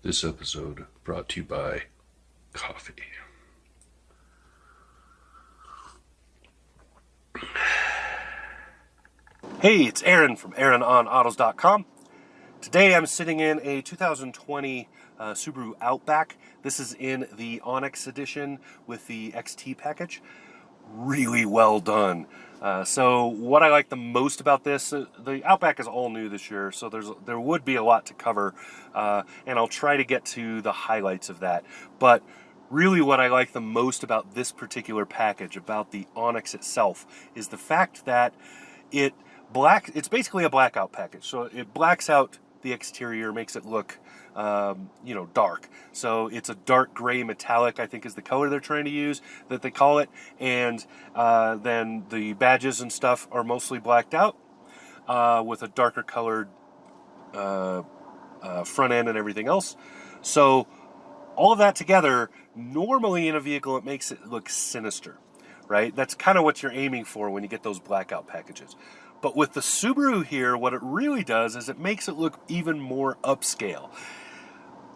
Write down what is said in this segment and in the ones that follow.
This episode brought to you by coffee. Hey, it's Aaron from AaronOnAutos.com. Today I'm sitting in a 2020 Subaru Outback. This is in the Onyx Edition with the XT package. Really well done. So what I like the most about this, the Outback is all new this year, so there would be a lot to cover, and I'll try to get to the highlights of that. But really what I like the most about this particular package, about the Onyx itself, is the fact that it's basically a blackout package. So it blacks out the exterior, makes it look dark. So it's a dark gray metallic, I think is the color they're trying to use, that they call it. And then the badges and stuff are mostly blacked out with a darker colored front end and everything else. So all of that together, normally in a vehicle, it makes it look sinister, right? That's kind of what you're aiming for when you get those blackout packages. But with the Subaru here, what it really does is it makes it look even more upscale.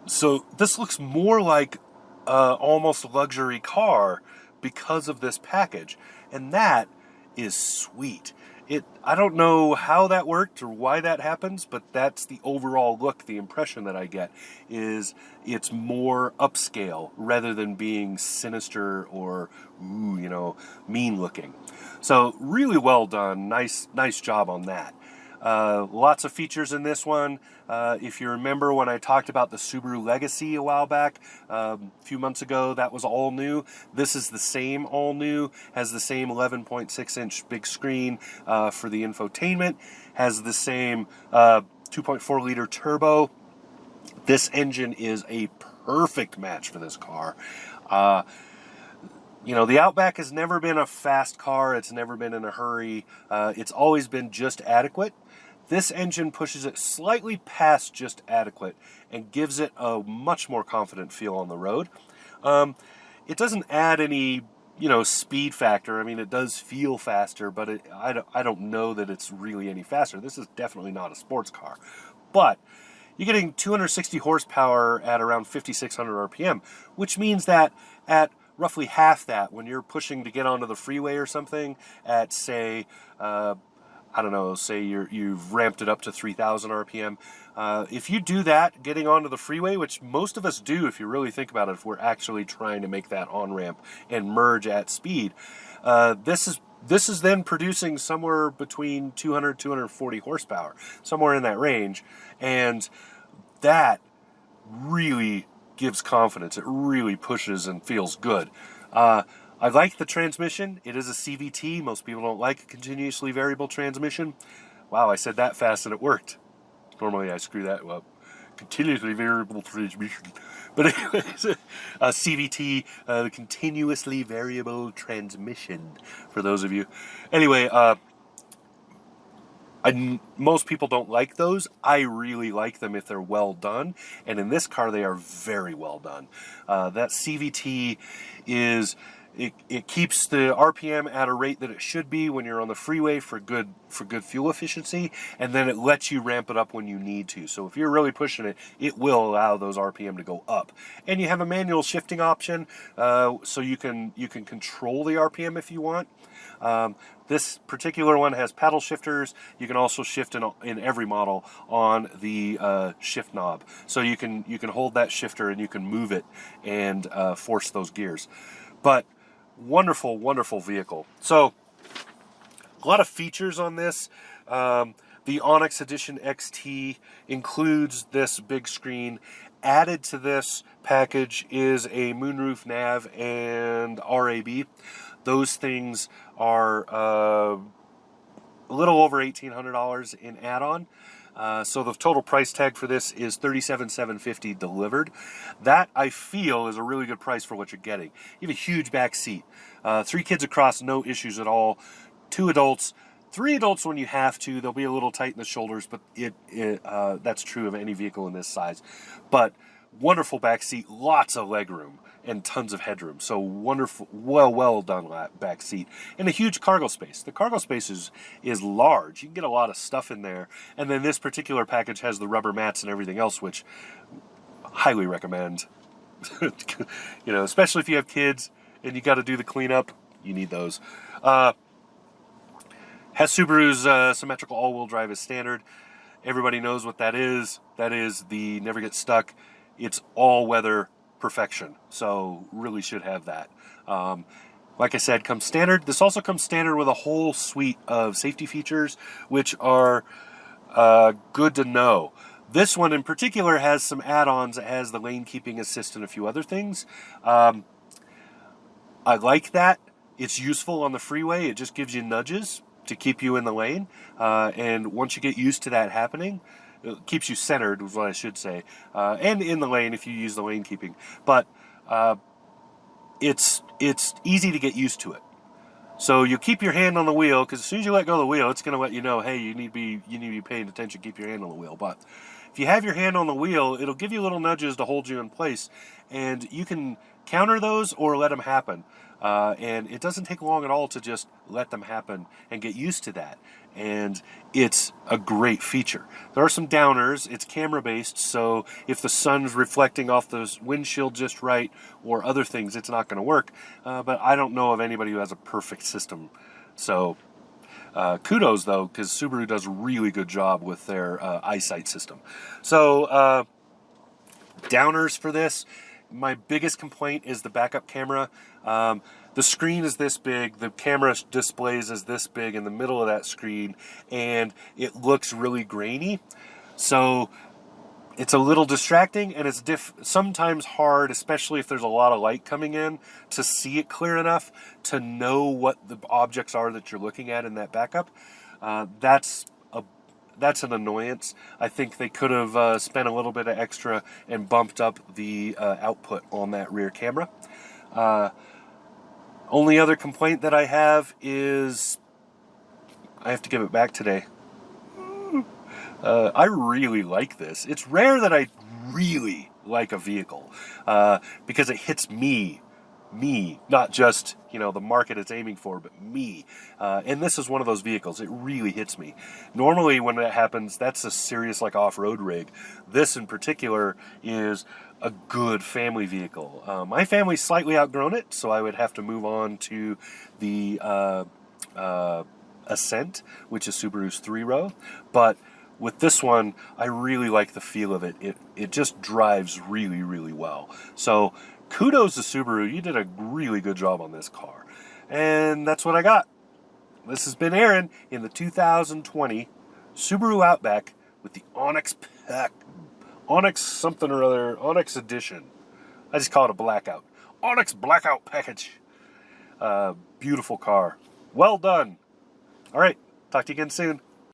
So this looks more like almost a luxury car because of this package. And that is sweet. I don't know how that worked or why that happens, but that's the overall look, the impression that I get is it's more upscale rather than being sinister or, mean looking. So really well done. Nice job on that. Lots of features in this one. If you remember when I talked about the Subaru Legacy a while back, a few months ago, that was all new. This is the same all new, has the same 11.6 inch big screen for the infotainment, has the same 2.4 liter turbo. This engine is a perfect match for this car. The Outback has never been a fast car. It's never been in a hurry. It's always been just adequate. This engine pushes it slightly past just adequate and gives it a much more confident feel on the road. It doesn't add any, speed factor. I mean, it does feel faster, but I don't know that it's really any faster. This is definitely not a sports car. But you're getting 260 horsepower at around 5,600 RPM, which means that at roughly half that, when you're pushing to get onto the freeway or something at, say, say you've ramped it up to 3,000 RPM. If you do that, getting onto the freeway, which most of us do if you really think about it, if we're actually trying to make that on-ramp and merge at speed, this is then producing somewhere between 200, 240 horsepower, somewhere in that range, and that really gives confidence. It really pushes and feels good. I like the transmission. It is a CVT. Most people don't like a continuously variable transmission. Wow, I said that fast and it worked. Normally I screw that up. Continuously variable transmission. But anyways, a CVT, the continuously variable transmission, for those of you. Anyway, most people don't like those. I really like them if they're well done. And in this car, they are very well done. That CVT it keeps the RPM at a rate that it should be when you're on the freeway for good fuel efficiency, and then it lets you ramp it up when you need to. So if you're really pushing it, it will allow those RPM to go up. And you have a manual shifting option, so you can control the RPM if you want. This particular one has paddle shifters. You can also shift in every model on the shift knob. So you can hold that shifter and you can move it and force those gears. But wonderful, wonderful vehicle. So a lot of features on this. The Onyx Edition XT includes this big screen. Added to this package is a moonroof nav and RAB. Those things are a little over $1,800 in add-on. So the total price tag for this is $37,750 delivered. That, I feel, is a really good price for what you're getting. You have a huge back seat. 3 kids across, no issues at all. 2 adults. 3 adults when you have to. They'll be a little tight in the shoulders, but that's true of any vehicle in this size. But wonderful back seat, lots of leg room and tons of headroom. So wonderful, well done back seat. And a huge cargo space. The cargo space is large. You can get a lot of stuff in there. And then this particular package has the rubber mats and everything else, which highly recommend. Especially if you have kids and you got to do the cleanup, you need those. Has Subaru's symmetrical all-wheel drive as standard. Everybody knows what that is. That is the never get stuck. It's all-weather perfection. So really should have that. Like I said, comes standard. This also comes standard with a whole suite of safety features, which are good to know. This one in particular has some add-ons. It has the lane keeping assist and a few other things. I like that. It's useful on the freeway. It just gives you nudges to keep you in the lane. And once you get used to that happening, it keeps you centered, is what I should say. And in the lane if you use the lane keeping. But it's easy to get used to it. So you keep your hand on the wheel, because as soon as you let go of the wheel, it's going to let you know, hey, you need to be paying attention. Keep your hand on the wheel. But if you have your hand on the wheel, it'll give you little nudges to hold you in place, and you can counter those or let them happen. And it doesn't take long at all to just let them happen and get used to that. And it's a great feature. There are some downers. It's camera based, so if the sun's reflecting off the windshield just right or other things, it's not going to work. But I don't know of anybody who has a perfect system. So kudos, though, because Subaru does a really good job with their eyesight system. So downers for this. My biggest complaint is the backup camera. The screen is this big, the camera displays is this big in the middle of that screen, and it looks really grainy. So it's a little distracting, and it's sometimes hard, especially if there's a lot of light coming in, to see it clear enough to know what the objects are that you're looking at in that backup. That's an annoyance. I think they could have spent a little bit of extra and bumped up the output on that rear camera. Only other complaint that I have is I have to give it back today. I really like this. It's rare that I really like a vehicle because it hits me, not just, the market it's aiming for, but me. And this is one of those vehicles. It really hits me. Normally when that happens, that's a serious off-road rig. This in particular is a good family vehicle. My family's slightly outgrown it, so I would have to move on to the Ascent, which is Subaru's 3-row. But with this one, I really like the feel of it. It just drives really, really well. So kudos to Subaru. You did a really good job on this car. And that's what I got. This has been Aaron in the 2020 Subaru Outback with the Onyx something or other, Onyx Edition. I just call it a blackout. Onyx Blackout Package. Beautiful car. Well done. All right. Talk to you again soon.